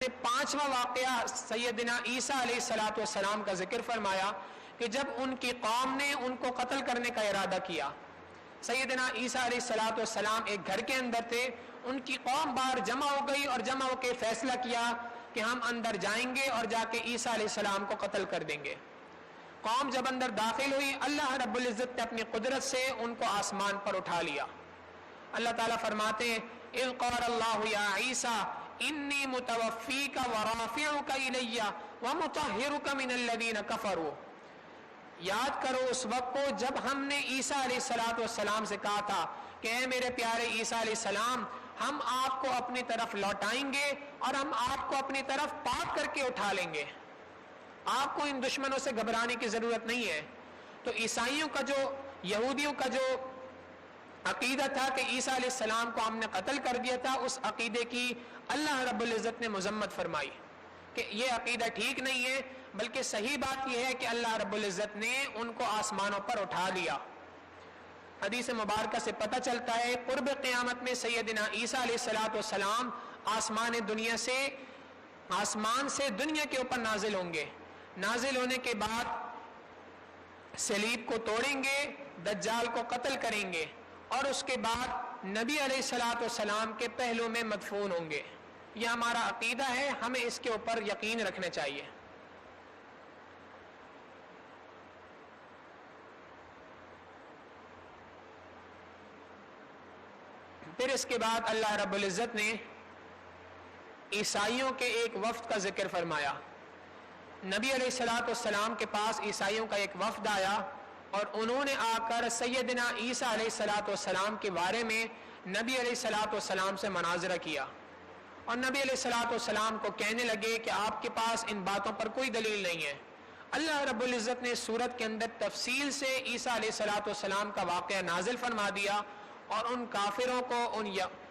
پانچواں واقعہ سیدنا عیسیٰ علیہ الصلوۃ والسلام کا ذکر فرمایا کہ جب ان کی قوم نے ان کو قتل کرنے کا ارادہ کیا. سیدنا عیسیٰ علیہ الصلوۃ والسلام ایک گھر کے اندر تھے, ان کی قوم باہر جمع ہو گئی اور جمع ہو کے فیصلہ کیا کہ ہم اندر جائیں گے اور جا کے عیسیٰ علیہ السلام کو قتل کر دیں گے. قوم جب اندر داخل ہوئی, اللہ رب العزت نے اپنی قدرت سے ان کو آسمان پر اٹھا لیا. اللہ تعالیٰ فرماتے ہیں اذ قال اللہ یا عیسیٰ انی متوفیک ورافعک الی ومطہرک من الذین کفروا. یاد کرو اس وقت کو جب ہم نے عیسیٰ علیہ الصلوۃ والسلام سے کہا تھا کہ اے میرے پیارے عیسیٰ علیہ السلام, ہم آپ کو اپنی طرف لوٹائیں گے اور ہم آپ کو اپنی طرف پاک کر کے اٹھا لیں گے. آپ کو ان دشمنوں سے گھبرانے کی ضرورت نہیں ہے. تو عیسائیوں کا جو, یہودیوں کا جو عقیدہ تھا کہ عیسیٰ علیہ السلام کو ہم نے قتل کر دیا تھا, اس عقیدے کی اللہ رب العزت نے مذمت فرمائی کہ یہ عقیدہ ٹھیک نہیں ہے, بلکہ صحیح بات یہ ہے کہ اللہ رب العزت نے ان کو آسمانوں پر اٹھا لیا. حدیث مبارکہ سے پتہ چلتا ہے قرب قیامت میں سیدنا عیسیٰ علیہ الصلوۃ والسلام آسمان سے دنیا کے اوپر نازل ہوں گے. نازل ہونے کے بعد صلیب کو توڑیں گے, دجال کو قتل کریں گے اور اس کے بعد نبی علیہ الصلوۃ والسلام کے پہلو میں مدفون ہوں گے. یہ ہمارا عقیدہ ہے, ہمیں اس کے اوپر یقین رکھنا چاہیے. پھر اس کے بعد اللہ رب العزت نے عیسائیوں کے ایک وفد کا ذکر فرمایا. نبی علیہ الصلوۃ والسلام کے پاس عیسائیوں کا ایک وفد آیا اور انہوں نے آ کر سیدنا عیسیٰ علیہ الصلوۃ والسلام کے بارے میں نبی علیہ الصلوۃ والسلام سے مناظرہ کیا اور نبی علیہ الصلوۃ والسلام کو کہنے لگے کہ آپ کے پاس ان باتوں پر کوئی دلیل نہیں ہے. اللہ رب العزت نے سورت کے اندر تفصیل سے عیسیٰ علیہ الصلوۃ والسلام کا واقعہ نازل فرما دیا اور ان کافروں کو, ان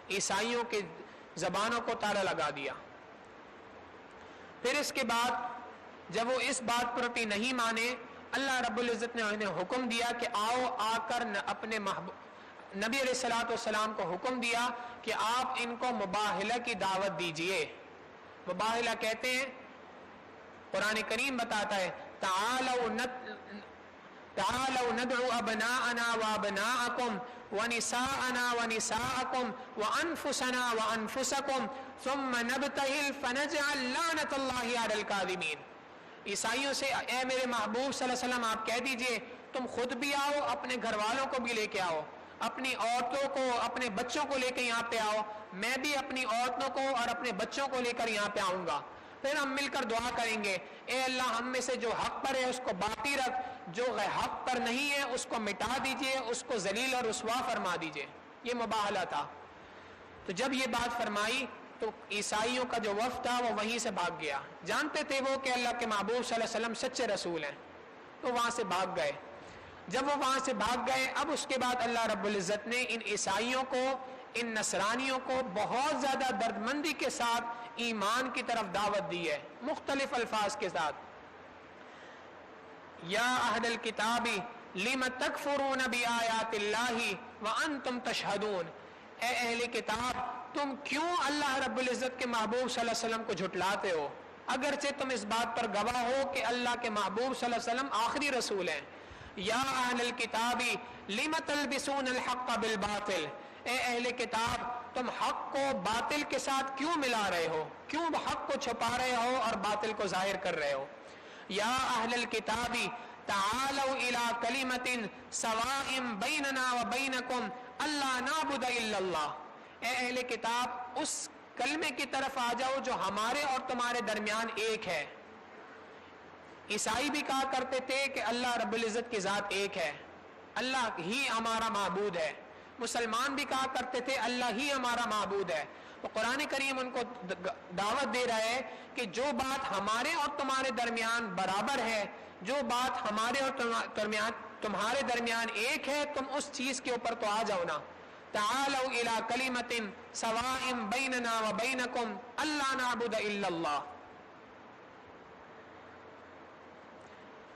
عیسائیوں کے زبانوں کو تالا لگا دیا. پھر اس کے بعد جب وہ اس بات پر نہیں مانے, اللہ رب العزت نے انہیں حکم دیا کہ آؤ, آ کر اپنے نبی علیہ الصلوۃ والسلام کو حکم دیا کہ آپ ان کو مباہلہ کی دعوت دیجئے. مباہلہ کہتے ہیں, قرآن کریم بتاتا ہے تعالوا ندعو ابناءنا وابناءکم ونساءنا ونساءکم وانفسنا وانفسکم ثم نبتہل فنجعل لعنت اللہ علی الکاذبین. عیسائیوں سے اے میرے محبوب صلی اللہ علیہ وسلم آپ کہہ دیجئے تم خود بھی آؤ, اپنے گھر والوں کو بھی لے کے آؤ, اپنی عورتوں کو, اپنے بچوں کو لے کے یہاں پہ آؤ, میں بھی اپنی عورتوں کو اور اپنے بچوں کو لے کر یہاں پہ آؤں گا. پھر ہم مل کر دعا کریں گے, اے اللہ ہم میں سے جو حق پر ہے اس کو باقی رکھ, جو حق پر نہیں ہے اس کو مٹا دیجئے, اس کو ذلیل اور رسوا فرما دیجئے. یہ مباہلہ تھا. تو جب یہ بات فرمائی تو عیسائیوں کا جو وفد تھا وہ وہیں سے بھاگ گیا. جانتے تھے وہ کہ اللہ کے محبوب صلی اللہ علیہ وسلم سچے رسول ہیں, تو وہاں سے بھاگ گئے. جب وہ وہاں سے بھاگ گئے, اب اس کے بعد اللہ رب العزت نے ان عیسائیوں کو, ان نصرانیوں کو بہت زیادہ دردمندی کے ساتھ ایمان کی طرف دعوت دی ہے, مختلف الفاظ کے ساتھ. یا اہل الکتاب لم تکفرون بآیات اللہ وانتم تشہدون. اے اہل کتاب تم کیوں اللہ رب العزت کے محبوب صلی اللہ علیہ وسلم کو جھٹلاتے ہو, اگرچہ تم اس بات پر گواہ ہو کہ اللہ کے محبوب صلی اللہ علیہ وسلم آخری رسول ہیں. یا اہل الکتاب لم تلبسون الحق بالباطل. اے اہل کتاب تم حق کو باطل کے ساتھ کیوں ملا رہے ہو, کیوں حق کو چھپا رہے ہو اور باطل کو ظاہر کر رہے ہو. یا اہل الکتاب تعالوا الی کلمۃ سواء بیننا وبینکم اللہ نعبد الا اللہ. اے اہل کتاب اس کلمے کی طرف آ جاؤ جو ہمارے اور تمہارے درمیان ایک ہے. عیسائی بھی کہا کرتے تھے کہ اللہ رب العزت کی ذات ایک ہے, اللہ ہی ہمارا معبود ہے. مسلمان بھی کہا کرتے تھے اللہ ہی ہمارا معبود ہے. تو قرآن کریم ان کو دعوت دے رہا ہے کہ جو بات ہمارے اور تمہارے درمیان برابر ہے, جو بات ہمارے اور تمہارے درمیان ایک ہے, تم اس چیز کے اوپر تو آ جاؤ نا. تعالوا الی کلمۃ سواء بیننا وبینکم اللہ نعبد الا اللہ.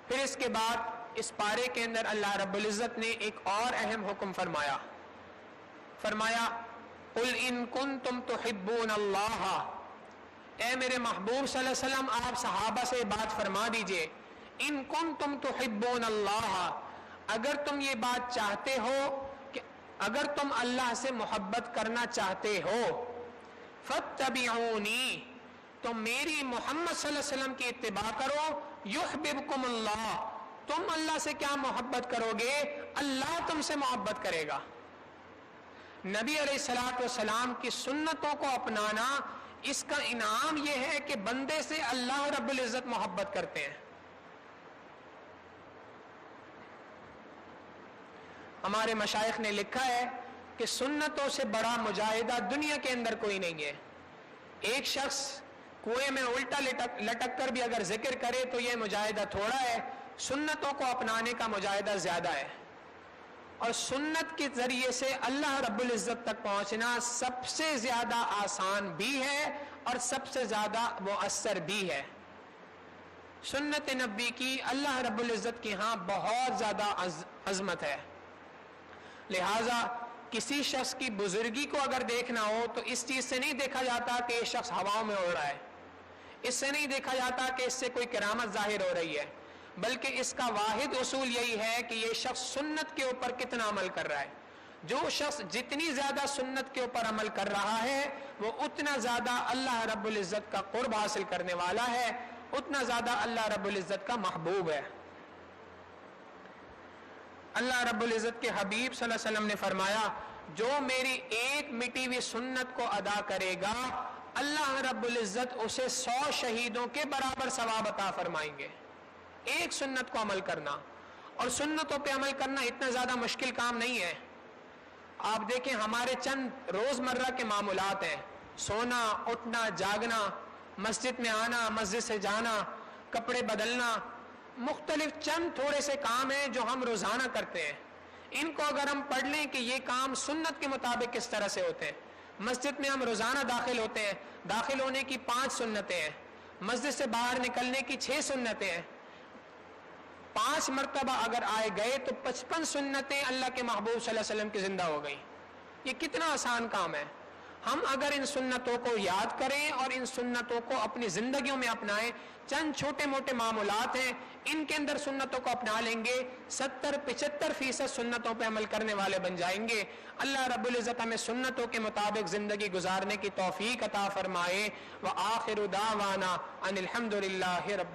پھر اس کے بعد اس پارے کے اندر اللہ رب العزت نے ایک اور اہم حکم فرمایا. قل ان کنتم تحبون اللہ, اے میرے محبوب صلی اللہ علیہ وسلم آپ صحابہ سے بات فرما دیجئے، ان کنتم تحبون اللہ، اگر تم یہ بات چاہتے ہو کہ اگر تم اللہ سے محبت کرنا چاہتے ہو، فاتبعونی، تو میری محمد صلی اللہ علیہ وسلم کی اتباع کرو، یحببکم اللہ، تم اللہ سے کیا محبت کرو گے؟ اللہ تم سے محبت کرے گا۔ نبی علیہ الصلوۃ والسلام کی سنتوں کو اپنانا، اس کا انعام یہ ہے کہ بندے سے اللہ رب العزت محبت کرتے ہیں۔ ہمارے مشائخ نے لکھا ہے کہ سنتوں سے بڑا مجاہدہ دنیا کے اندر کوئی نہیں ہے۔ ایک شخص کنویں میں الٹا لٹک کر بھی اگر ذکر کرے تو یہ مجاہدہ تھوڑا ہے، سنتوں کو اپنانے کا مجاہدہ زیادہ ہے۔ اور سنت کے ذریعے سے اللہ رب العزت تک پہنچنا سب سے زیادہ آسان بھی ہے اور سب سے زیادہ مؤثر بھی ہے۔ سنت نبی کی اللہ رب العزت کے ہاں بہت زیادہ عظمت ہے، لہذا کسی شخص کی بزرگی کو اگر دیکھنا ہو تو اس چیز سے نہیں دیکھا جاتا کہ یہ شخص ہواؤں میں اڑ رہا ہے، اس سے نہیں دیکھا جاتا کہ اس سے کوئی کرامت ظاہر ہو رہی ہے، بلکہ اس کا واحد اصول یہی ہے کہ یہ شخص سنت کے اوپر کتنا عمل کر رہا ہے۔ جو شخص جتنی زیادہ سنت کے اوپر عمل کر رہا ہے وہ اتنا زیادہ اللہ رب العزت کا قرب حاصل کرنے والا ہے، اتنا زیادہ اللہ رب العزت کا محبوب ہے۔ اللہ رب العزت کے حبیب صلی اللہ علیہ وسلم نے فرمایا، جو میری ایک مٹی ہوئی سنت کو ادا کرے گا اللہ رب العزت اسے 100 شہیدوں کے برابر ثواب عطا فرمائیں گے۔ ایک سنت کو عمل کرنا، اور سنتوں پہ عمل کرنا اتنا زیادہ مشکل کام نہیں ہے۔ آپ دیکھیں ہمارے چند روزمرہ کے معمولات ہیں، سونا، اٹھنا، جاگنا، مسجد میں آنا، مسجد سے جانا، کپڑے بدلنا، مختلف چند تھوڑے سے کام ہیں جو ہم روزانہ کرتے ہیں۔ ان کو اگر ہم پڑھ لیں کہ یہ کام سنت کے مطابق کس طرح سے ہوتے ہیں، مسجد میں ہم روزانہ داخل ہوتے ہیں، داخل ہونے کی 5 سنتیں ہیں، مسجد سے باہر نکلنے کی 6 سنتیں ہیں، 5 مرتبہ اگر آئے گئے تو 55 سنتیں اللہ کے محبوب صلی اللہ علیہ وسلم کی زندہ ہو گئی۔ یہ کتنا آسان کام ہے۔ ہم اگر ان سنتوں کو یاد کریں اور ان سنتوں کو اپنی زندگیوں میں اپنائیں، چند چھوٹے موٹے معمولات ہیں، ان کے اندر سنتوں کو اپنا لیں گے، 70-75% سنتوں پہ عمل کرنے والے بن جائیں گے۔ اللہ رب العزت ہمیں سنتوں کے مطابق زندگی گزارنے کی توفیق عطا فرمائے۔ وآخر دعوانا ان الحمد للہ رب